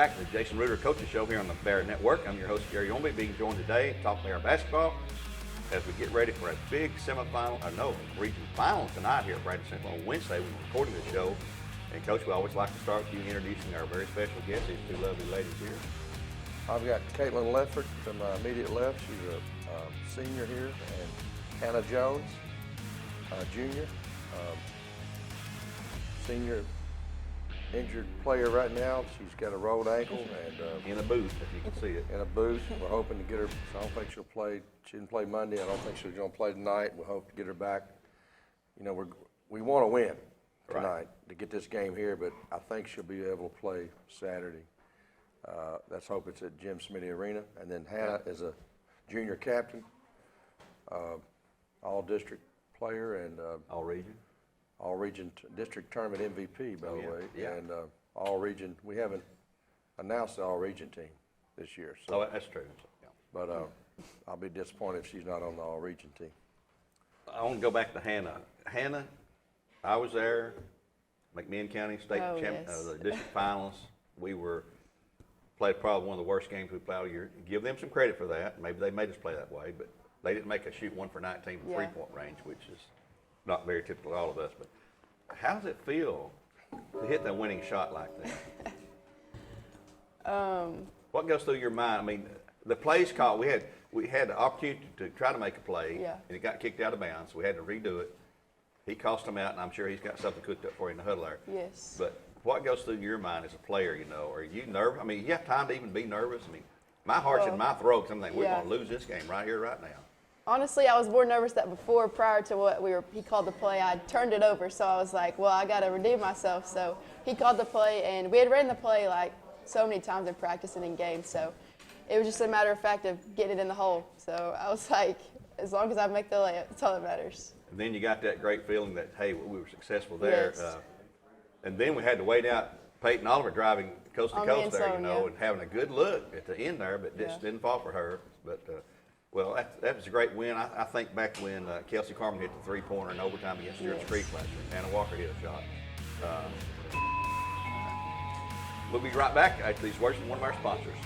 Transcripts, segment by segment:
back to the Jason Reuter Coaches Show here on the Bearettes Network. I'm your host, Gary Ownbey, being joined today to talk Bear basketball as we get ready for a big region final tonight here at Brandon Central on Wednesday when we're recording this show. And Coach, we always like to start with you introducing our very special guests, these two lovely ladies here. I've got Caitlin Leffert to my immediate left. She's a senior here, and Hannah Jones, junior, senior injured player right now. She's got a rolled ankle and In a booth, if you can see it. in a boot. We're hoping to get her. So I don't think she'll play. She didn't play Monday. I don't think she's going to play tonight. We hope to get her back. You know, we want to win tonight to get this game here, but I think she'll be able to play Saturday. Let's hope it's at Jim Smitty Arena. And then Hannah is a junior captain, all-district player, and all-region district tournament MVP, by the way. Yeah. And all-region, we haven't announced the all-region team this year. So, That's true. Yeah. but I'll be disappointed if she's not on the all-region team. I want to go back to Hannah. Hannah, I was there, McMinn County State the district finals. We played probably one of the worst games we played all year. Give them some credit for that. Maybe they made us play that way, but they didn't make us shoot 1 for 19 from three-point range, which is not very typical of all of us. But how does it feel to hit that winning shot like that? What goes through your mind? I mean, the plays called, we had the opportunity to try to make a play, and it got kicked out of bounds, so we had to redo it. He cost him out, and I'm sure he's got something cooked up for you in the huddle there. Yes. But what goes through your mind as a player, you know? Are you nervous? I mean, you have time to even be nervous? I mean, my heart's in my throat. I'm thinking, we're going to lose this game right here, right now. Honestly, I was more nervous that before, prior to he called the play, I turned it over. So I was like, well, I got to redeem myself. So he called the play, and we had ran the play like so many times in practice and in games. So it was just a matter of fact of getting it in the hole. So I was like, as long as I make the layup, that's all that matters. And then you got that great feeling that, hey, we were successful there. Yes. And then we had to wait out Peyton Oliver driving coast to coast there, and having a good look at the end there, but just didn't fall for her. But, well, that was a great win. I think back when Kelsey Carmen hit the three-pointer in overtime against Stewart's Creek last year. Hannah Walker hit a shot. We'll be right back after these words from one of our sponsors.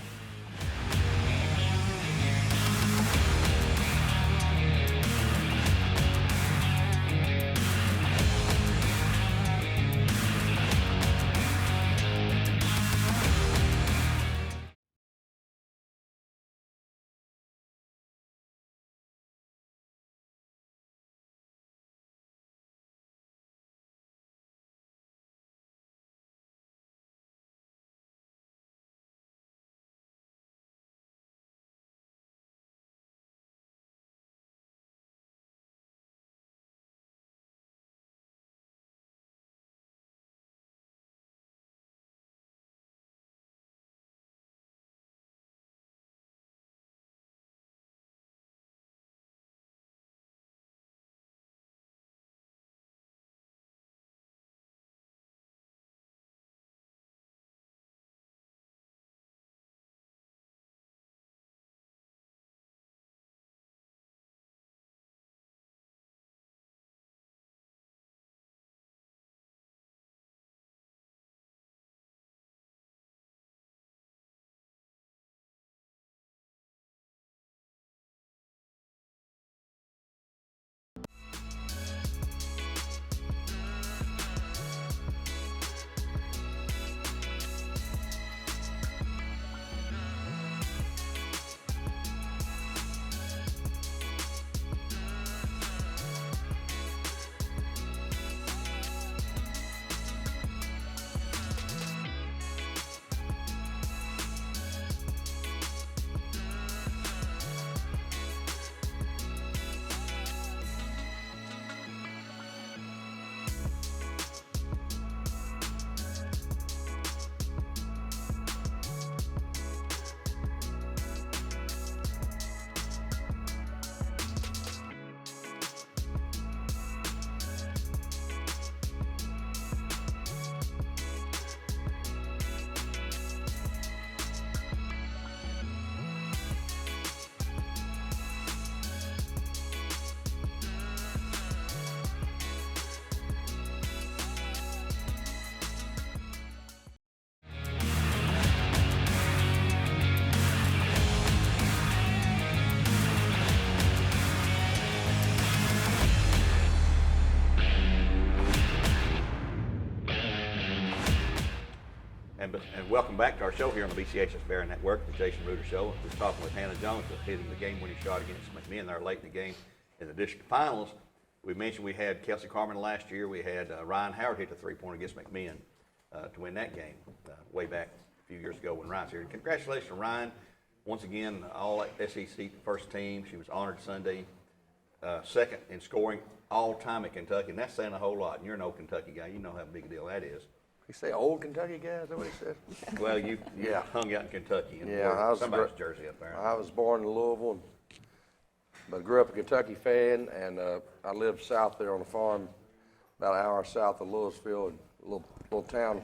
And welcome back to our show here on the BCHS Bear Network, the Jason Reuter Show. We're talking with Hannah Jones, hitting the game-winning shot against McMinn there late in the game in the district finals. We mentioned we had Kelsey Carmen last year. We had Ryan Howard hit the three-pointer against McMinn to win that game way back a few years ago when Ryan's here. Congratulations to Ryan. Once again, all SEC first team. She was honored Sunday. Second in scoring all time at Kentucky, and that's saying a whole lot. And you're an old Kentucky guy. You know how big a deal that is. You say old Kentucky guy? Is that what he said? Well, you hung out in Kentucky and Yeah, wore somebody's jersey up there. I was born in Louisville, but grew up a Kentucky fan, and I lived south there on a farm about an hour south of Louisville, in a little town,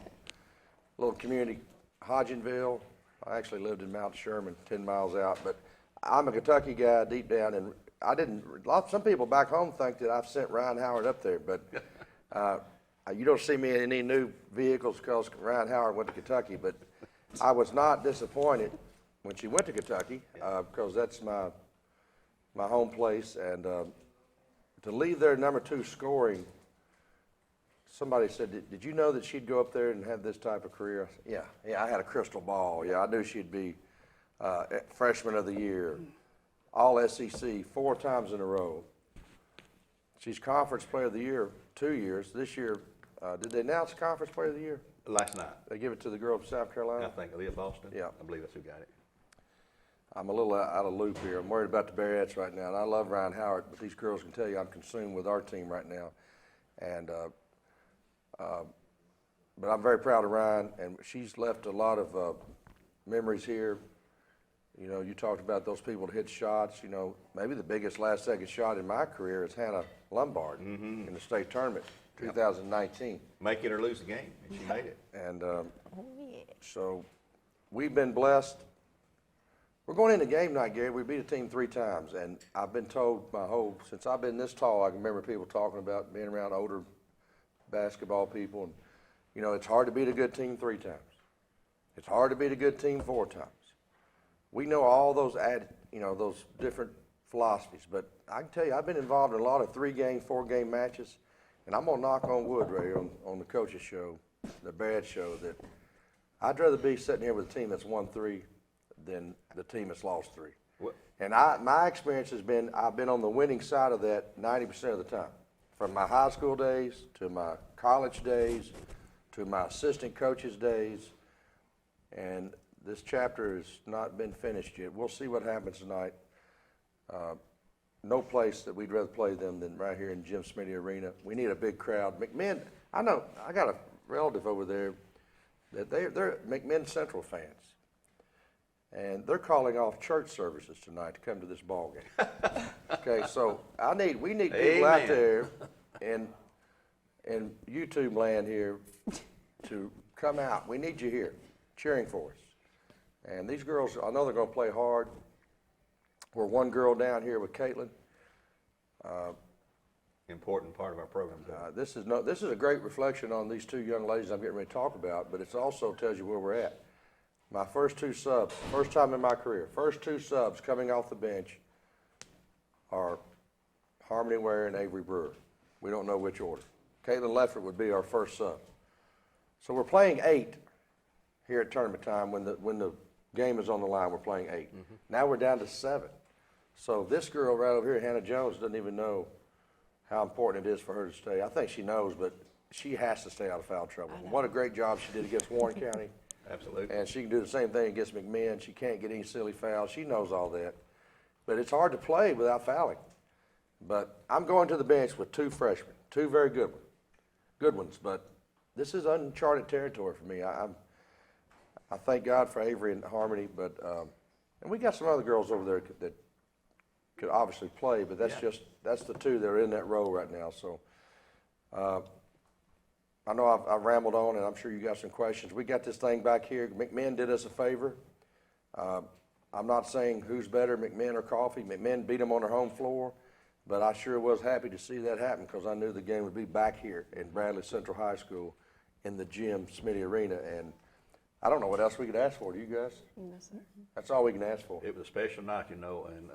little community, Hodgenville. I actually lived in Mount Sherman, 10 miles out, but I'm a Kentucky guy deep down, and some people back home think that I've sent Ryan Howard up there, but you don't see me in any new vehicles because Ryan Howard went to Kentucky, but I was not disappointed when she went to Kentucky because that's my home place, and to leave there number 2 scoring, somebody said, did you know that she'd go up there and have this type of career? I said, yeah, I had a crystal ball. Yeah, I knew she'd be freshman of the year, all SEC 4 times in a row. She's conference player of the year 2 years. This year, did they announce conference player of the year? Last night. They give it to the girl from South Carolina? I think Aaliyah Boston. Yeah. I believe that's who got it. I'm a little out of loop here. I'm worried about the Bearettes right now, and I love Ryan Howard, but these girls can tell you I'm consumed with our team right now. And but I'm very proud of Ryan, and she's left a lot of memories here. You know, you talked about those people that hit shots. You know, maybe the biggest last-second shot in my career is Hannah Lombard in the state tournament, 2019. Make it or lose the game, and she made it. And so we've been blessed. We're going into game night, Gary. We beat a team 3 times, and I've been told since I've been this tall, I can remember people talking about being around older basketball people, and you know, it's hard to beat a good team 3 times. It's hard to beat a good team 4 times. We know all those those different philosophies, but I can tell you, I've been involved in a lot of 3-game, 4-game matches, and I'm gonna knock on wood right here on the coach's show, the Bearettes show, that I'd rather be sitting here with a team that's won 3 than the team that's lost 3. What? And my experience has been, I've been on the winning side of that 90% of the time. From my high school days, to my college days, to my assistant coach's days, and this chapter has not been finished yet. We'll see what happens tonight. No place that we'd rather play them than right here in Jim Smitty Arena. We need a big crowd. McMinn, I know, I got a relative over there that they're McMinn Central fans. And they're calling off church services tonight to come to this ball game. Okay, so we need people out there in YouTube land here to come out. We need you here, cheering for us. And these girls, I know they're going to play hard. We're 1 girl down here with Caitlin. Important part of our program. This is a great reflection on these 2 young ladies I'm getting ready to talk about, but it also tells you where we're at. My first 2 subs, first time in my career, first 2 subs coming off the bench are Harmony Ware and Avery Brewer. We don't know which order. Caitlin Leffert would be our first sub. So we're playing 8 here at tournament time when the game is on the line. We're playing 8. Now we're down to 7. So this girl right over here, Hannah Jones, doesn't even know how important it is for her to stay. I think she knows, but she has to stay out of foul trouble. What a great job she did against Warren County. Absolutely. And she can do the same thing against McMinn. She can't get any silly fouls. She knows all that. But it's hard to play without fouling. But I'm going to the bench with 2 freshmen, 2 very good ones. But this is uncharted territory for me. I thank God for Avery and Harmony, but and we got some other girls over there that could obviously play, but that's the 2 that are in that row right now. So I know I've rambled on, and I'm sure you got some questions. We got this thing back here. McMinn did us a favor. I'm not saying who's better, McMinn or Coffee. McMinn beat them on their home floor, but I sure was happy to see that happen because I knew the game would be back here in Bradley Central High School in the Jim Smitty Arena, and I don't know what else we could ask for. Do you guys? No, sir. That's all we can ask for. It was a special night, you know, and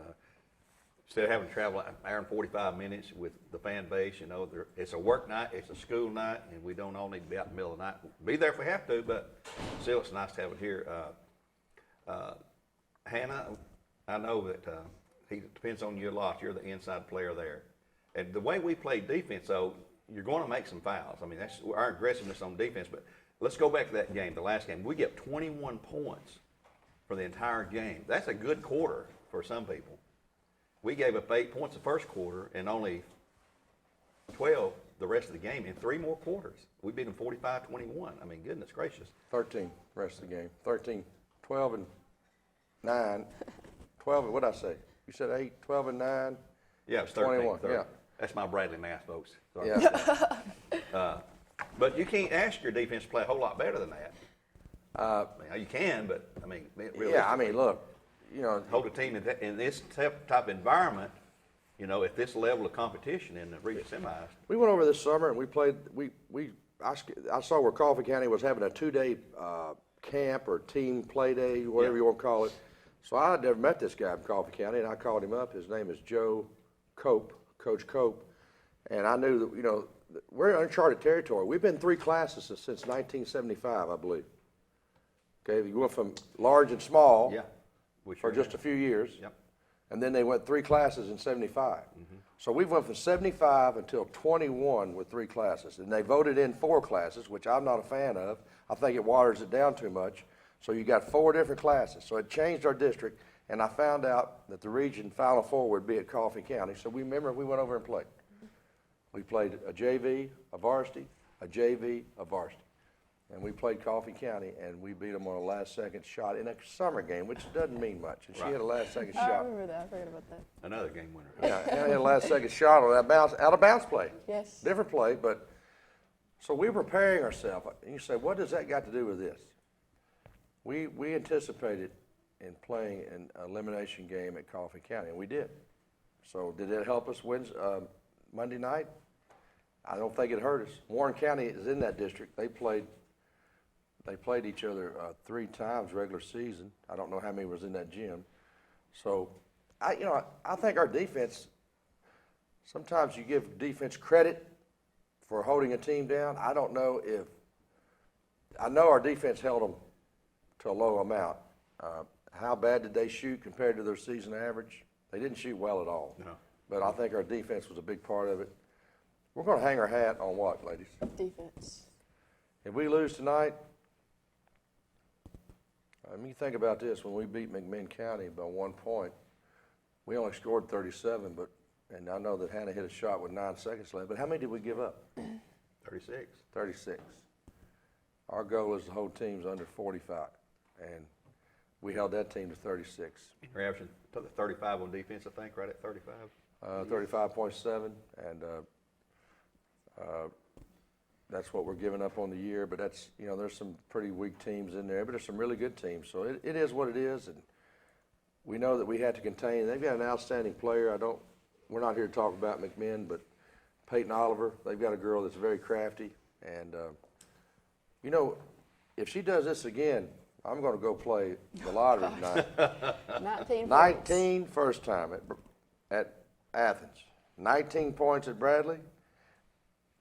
Instead of having to travel an hour and 45 minutes with the fan base, you know, it's a work night, it's a school night, and we don't all need to be out in the middle of the night. Be there if we have to, but still, it's nice to have it here. Hannah, I know that he depends on you a lot. You're the inside player there. And the way we play defense, though, you're going to make some fouls. I mean, that's our aggressiveness on defense. But let's go back to that game, the last game. We get 21 points for the entire game. That's a good quarter for some people. We gave up 8 points the first quarter and only 12 the rest of the game in 3 more quarters. We beat them 45-21. I mean, goodness gracious. 13 rest of the game. 13, 12 and 9. 12 and, what'd I say? You said 8, 12 and 9? Yeah, it was 13. 21, 30. yeah. That's my Bradley math, folks. Sorry. Yeah. But you can't ask your defense to play a whole lot better than that. I mean, you can, but, I mean, really. Yeah, I mean, look, you know. Hold a team in this type of environment, you know, at this level of competition in the region semis. We went over this summer and we played, I saw where Coffee County was having a 2-day camp or team play day, whatever you want to call it. So I had never met this guy from Coffee County, and I called him up. His name is Joe Cope, Coach Cope. And I knew that, you know, we're in uncharted territory. We've been 3 classes since 1975, I believe. Okay, you went from large and small for just a few years. Yep. And then they went 3 classes in 75. So we went from 75 until 21 with 3 classes. And they voted in 4 classes, which I'm not a fan of. I think it waters it down too much. So you got 4 different classes. So it changed our district, and I found out that the region Final Four would be at Coffee County. So we went over and played. We played a JV, a varsity, a JV, a varsity. And we played Coffee County, and we beat them on a last-second shot in a summer game, which doesn't mean much. And she had a last-second I shot. remember that. I forgot about that. Another game winner. Yeah, Hannah had a last-second shot on that out-of-bounds play. Yes. Different play, but so we were preparing ourselves. And you say, what does that got to do with this? We anticipated in playing an elimination game at Coffee County, and we did. So did it help us win Monday night? I don't think it hurt us. Warren County is in that district. They played each other 3 times regular season. I don't know how many was in that gym. So, I think our defense, sometimes you give defense credit for holding a team down. I know our defense held them to a low amount. How bad did they shoot compared to their season average? They didn't shoot well at all. No. But I think our defense was a big part of it. We're going to hang our hat on what, ladies? Defense. If we lose tonight, I mean, think about this. When we beat McMinn County by 1 point, we only scored 37, and I know that Hannah hit a shot with 9 seconds left, but how many did we give up? 36. 36. Our goal is to hold teams under 45, and we held that team to 36. You're averaging 35 on defense, I think, right at 35? 35.7, and that's what we're giving up on the year, but that's, there's some pretty weak teams in there, but there's some really good teams, so it is what it is, and we know that we had to contain. They've got an outstanding player. We're not here to talk about McMinn, but Peyton Oliver, they've got a girl that's very crafty, and if she does this again, I'm going to go play the lottery tonight. 19 first time at Athens, 19 points at Bradley,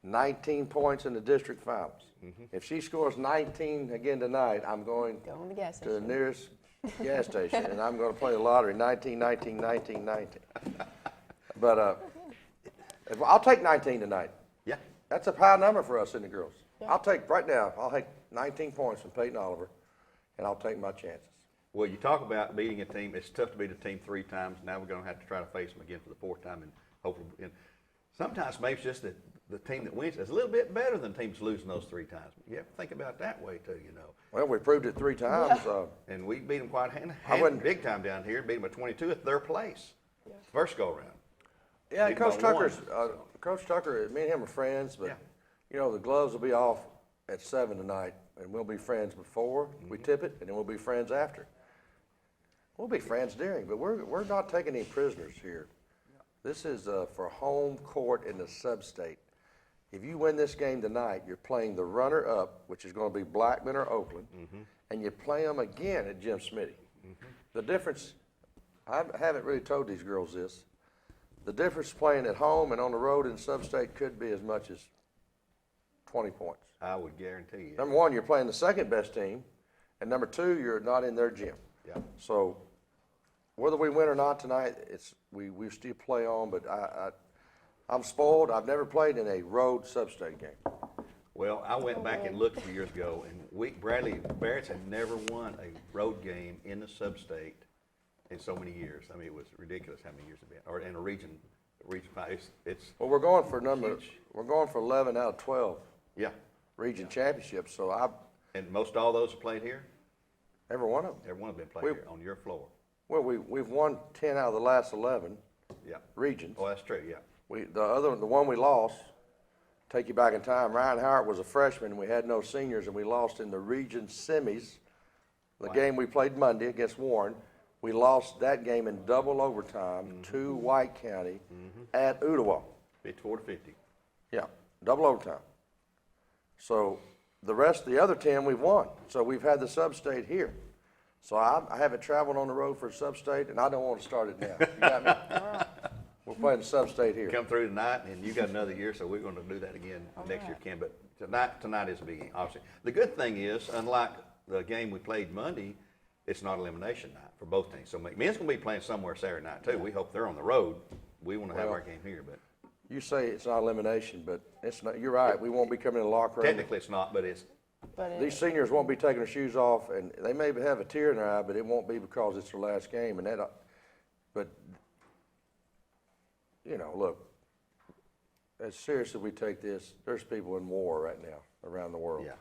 19 points in the district finals. If she scores 19 again tonight, I'm going to the nearest gas station, and I'm going to play the lottery, 19, 19, 19, 19. But I'll take 19 tonight. Yeah. That's a high number for us in the girls. Yeah. I'll take 19 points from Peyton Oliver, and I'll take my chances. Well, you talk about beating a team. It's tough to beat a team 3 times. Now we're going to have to try to face them again for the 4th time, and hopefully. And sometimes maybe it's just that the team that wins is a little bit better than teams losing those 3 times. You have to think about it that way too, Well, we proved it 3 times. And we beat them quite big time down here. Beat them at 22 at their place. Yeah. First go around. Yeah, Coach Tucker, me and him are friends, but the gloves will be off at 7 tonight, and we'll be friends before we tip it, and then we'll be friends after. We'll be friends during, but we're not taking any prisoners here. This is for home court in the sub-state. If you win this game tonight, you're playing the runner-up, which is going to be Blackman or Oakland, and you play them again at Jim Smitty. The difference, I haven't really told these girls this, the difference playing at home and on the road in sub-state could be as much as 20 points. I would guarantee you. Number one, you're playing the second best team, and number two, you're not in their gym. Yeah. So whether we win or not tonight, we still play on, but I'm spoiled. I've never played in a road sub-state game. Well, I went back and looked a few years ago, and Bearettes had never won a road game in the sub-state in so many years. I mean, it was ridiculous how many years it's been, or in a region 5. It's Well, we're going for huge. we're going for 11 out of 12 Yeah, region championships. So and most all those are played here. every one of them. Every one have been played We- here on your floor. Well, we've won 10 out of the last 11 Yeah. regions. Oh, that's true. Yeah. The one we lost, take you back in time, Ryan Howard was a freshman, and we had no seniors, and we lost in the region semis. The Wow. game we played Monday against Warren, we lost that game in double overtime to White County at Ottawa. 54-50. Yeah, double overtime. So the other 10 we've won. So we've had the sub-state here. So I haven't traveled on the road for a sub-state, and I don't want to start it now. You got me? We're playing the sub-state here. Come through tonight, and you got another year, so we're going to do that again next year, Ken. But tonight is a big game, obviously. The good thing is, unlike the game we played Monday, it's not elimination night for both teams. So McMinn's going to be playing somewhere Saturday night too. We hope they're on the road. We want to have Well, our game here, but You say it's not elimination, but it's not. You're right. We won't be coming in the locker room. technically it's not. But it's But These seniors won't be taking their shoes off, and they may have a tear in their eye, but it won't be because it's their last game. And but look, as serious as we take this, there's people in war right now around the world. yeah.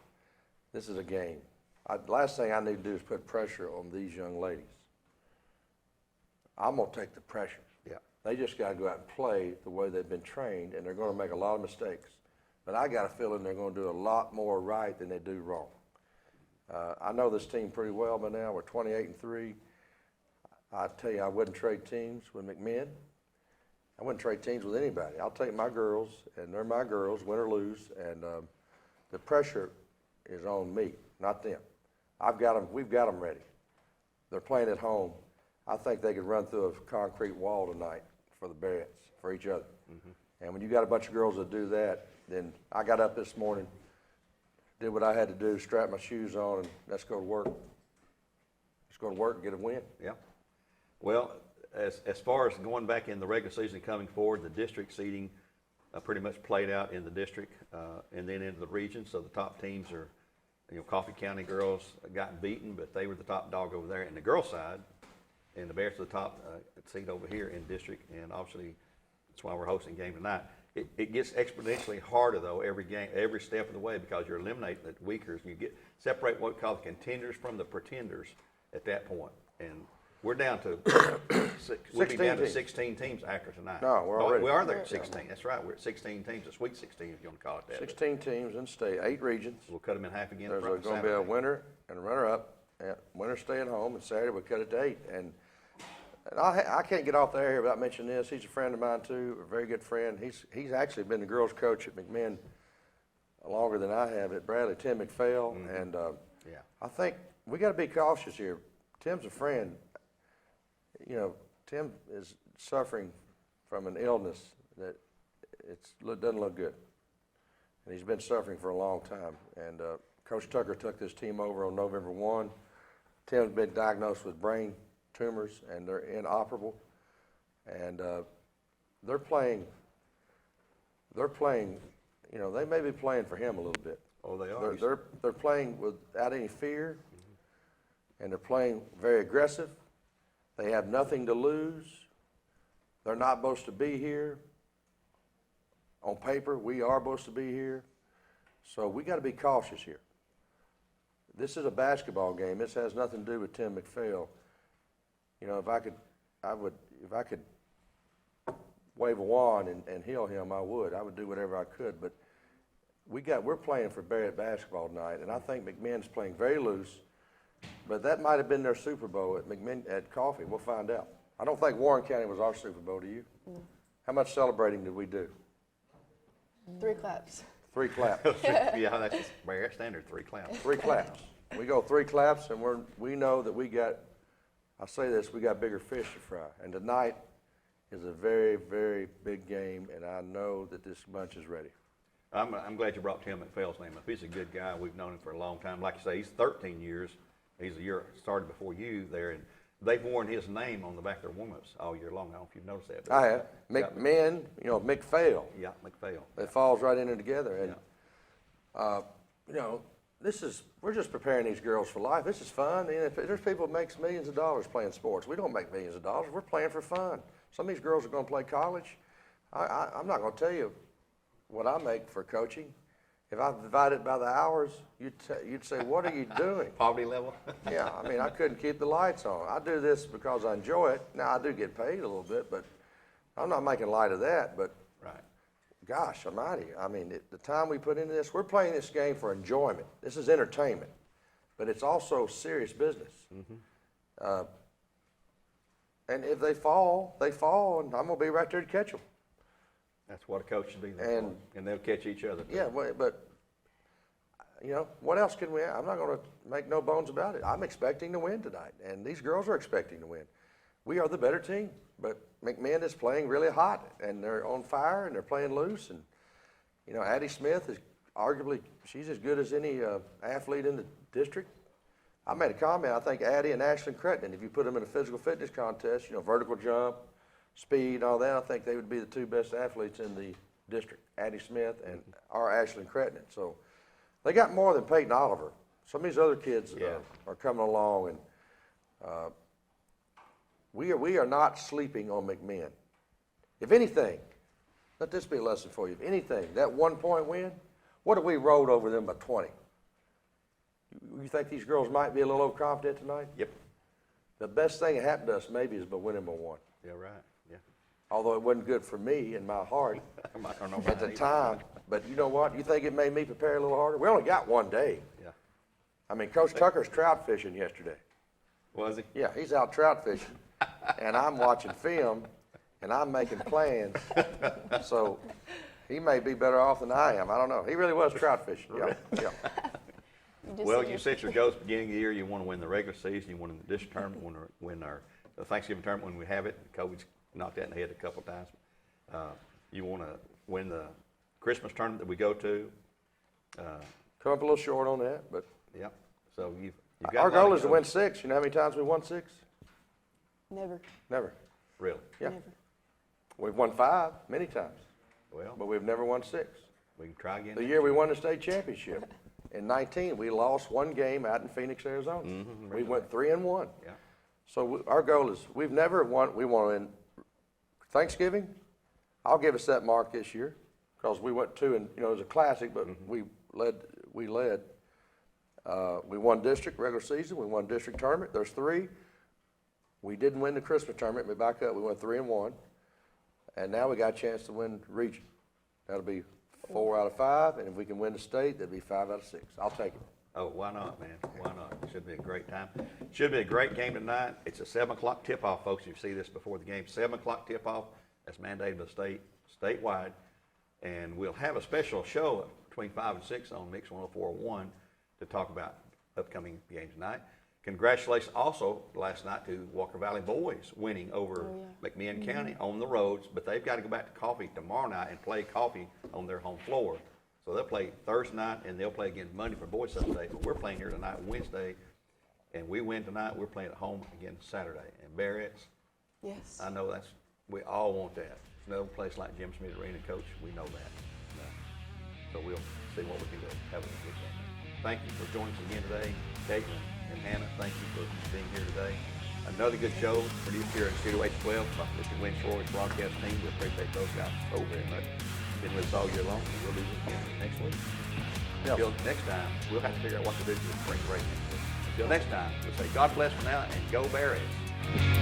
This is a game. Last thing I need to do is put pressure on these young ladies. I'm gonna take the pressure. Yeah. They just got to go out and play the way they've been trained, and they're going to make a lot of mistakes. But I got a feeling they're going to do a lot more right than they do wrong. I know this team pretty well by now. We're 28-3. I tell you, I wouldn't trade teams with McMinn. I wouldn't trade teams with anybody. I'll take my girls, and they're my girls, win or lose. And the pressure is on me, not them. I've got them. We've got them ready. They're playing at home. I think they could run through a concrete wall tonight for the Bearettes, for each other. And when you got a bunch of girls that do that, then I got up this morning, did what I had to do, strap my shoes on, and let's go to work. Let's go to work and get a win. Yeah. Well, as far as going back in the regular season coming forward, the district seeding pretty much played out in the district and then into the region. So the top teams are, Coffee County girls got beaten, but they were the top dog over there. And the girls' side, and the Bears are the top seed over here in district. And obviously, that's why we're hosting a game tonight. It gets exponentially harder though every game, every step of the way, because you're eliminating the weakers. You separate what we call the contenders from the pretenders at that point. And we're down to we'll be down to 16 teams after tonight. No, we're already. We are there at 16. That's right. We're at 16 teams, a Sweet 16 if you want to call it that. 16 teams in state, 8 regions. We'll cut them in half again. There's front going to be a winner and a runner-up. Winner stay at home, and Saturday we cut it to 8. And I can't get off the air here without mentioning this. He's a friend of mine too, a very good friend. He's actually been the girls' coach at McMinn longer than I have at Bradley. Tim McPhail, and Yeah. I think we got to be cautious here. Tim's a friend. Tim is suffering from an illness that doesn't look good, and he's been suffering for a long time. And Coach Tucker took this team over on November 1. Tim's been diagnosed with brain tumors, and they're inoperable. And they're playing. They may be playing for him a little bit. Oh, they are. They're playing without any fear, and they're playing very aggressive. They have nothing to lose. They're not supposed to be here. On paper, we are supposed to be here. So we got to be cautious here. This is a basketball game. This has nothing to do with Tim McPhail. If I could wave a wand and heal him, I would. I would do whatever I could. But we're playing for Bearette basketball tonight, and I think McMinn's playing very loose. But that might have been their Super Bowl at Coffee. We'll find out. I don't think Warren County was our Super Bowl, do you? How much celebrating did we do? 3 claps. 3 claps. Yeah, that's Bear standard, 3 claps. 3 claps. We go 3 claps, and we know that we got, I say this, we got bigger fish to fry. And tonight is a very, very big game, and I know that this bunch is ready. I'm glad you brought Tim McPhail's name up. He's a good guy. We've known him for a long time. Like you say, he's 13 years. He's a year started before you there, and they've worn his name on the back of their warm-ups all year long. I don't know if you've noticed that. I have. McMahon, McPhail. Yeah, McPhail. It falls right in there together. And, we're just preparing these girls for life. This is fun. And if there's people that makes millions of dollars playing sports. We don't make millions of dollars. We're playing for fun. Some of these girls are going to play college. I'm not going to tell you what I make for coaching. If I divide it by the hours, you'd say, what are you doing? Poverty level? Yeah, I mean, I couldn't keep the lights on. I do this because I enjoy it. Now, I do get paid a little bit, but I'm not making light of that. But Right. gosh almighty, I mean, the time we put into this, we're playing this game for enjoyment. This is entertainment, but it's also serious business. And if they fall, and I'm going to be right there to catch them. That's what a coach should be there for. And they'll catch each other. Yeah, but, what else can we have? I'm not going to make no bones about it. I'm expecting to win tonight, and these girls are expecting to win. We are the better team, but McMahon is playing really hot, and they're on fire, and they're playing loose. And, Addie Smith is arguably, she's as good as any athlete in the district. I made a comment, I think Addie and Ashlyn Cretton, if you put them in a physical fitness contest, vertical jump, speed, all that, I think they would be the two best athletes in the district, Addie Smith and our Ashlyn Cretton. So they got more than Peyton Oliver. Some of these other kids are coming along, and we are not sleeping on McMahon. If anything, let this be a lesson for you. If anything, that 1-point win, what if we rolled over them by 20? You think these girls might be a little overconfident tonight? Yep. The best thing that happened to us maybe is by winning by 1. Yeah, right. Yeah. Although it wasn't good for me in my heart at the time. But you know what? You think it made me prepare a little harder? We only got 1 day. Yeah. I mean, Coach Tucker's trout fishing yesterday. Was he? Yeah, he's out trout fishing. And I'm watching film, and I'm making plans. So he may be better off than I am. I don't know. He really was trout fishing. Yeah. Well, you set your goals at the beginning of the year. You want to win the regular season. You want to win the district tournament. You want to win the Thanksgiving tournament when we have it. COVID's knocked that in the head a couple of times. You want to win the Christmas tournament that we go to. Come up a little short on that, but Yeah. So you've got our a lot goal of is to win 6. You know how many times we won 6? Never. Never. Really? Yeah. Never. We've won 5 many times, Well, but we've never won 6. we can try again. The year we won the state championship, in 19, we lost 1 game out in Phoenix, Arizona. We went 3-1. Yeah. So our goal is, we've never won, we want to win Thanksgiving. I'll give us that mark this year because we went 2 and, it was a classic, but we led. We won district regular season. We won district tournament. There's 3. We didn't win the Christmas tournament. We back up. We went 3-1. And now we got a chance to win region. That'll be 4 out of 5. And if we can win the state, that'd be 5 out of 6. I'll take it. Oh, why not, man? Why not? It should be a great time. Should be a great game tonight. It's a 7 o'clock tip-off, folks. You see this before the game. 7 o'clock tip-off. That's mandated by the state, statewide. And we'll have a special show between 5 and 6 on Mix 104.1 to talk about upcoming games tonight. Congratulations also last night to Walker Valley boys winning over McMahon County on the roads, but they've got to go back to Coffee tomorrow night and play Coffee on their home floor. So they'll play Thursday night and they'll play again Monday for boys Sunday. But we're playing here tonight Wednesday, and we win tonight. We're playing at home again Saturday. And Bearettes, Yes. I know we all want that. There's no place like Jim Smith Arena, Coach. We know that. So we'll see what we can do. Have a good game. Thank you for joining us again today. Caitlin and Hannah, thank you for being here today. Another good show produced here at Studio H12 by Mr. Winslow, broadcast team. We appreciate those guys so very much. Been with us all year long, and we'll do this again next week. Until next time, we'll have to figure out what to do for the spring break next week. Until next time, we'll say God bless for now and go Bearettes.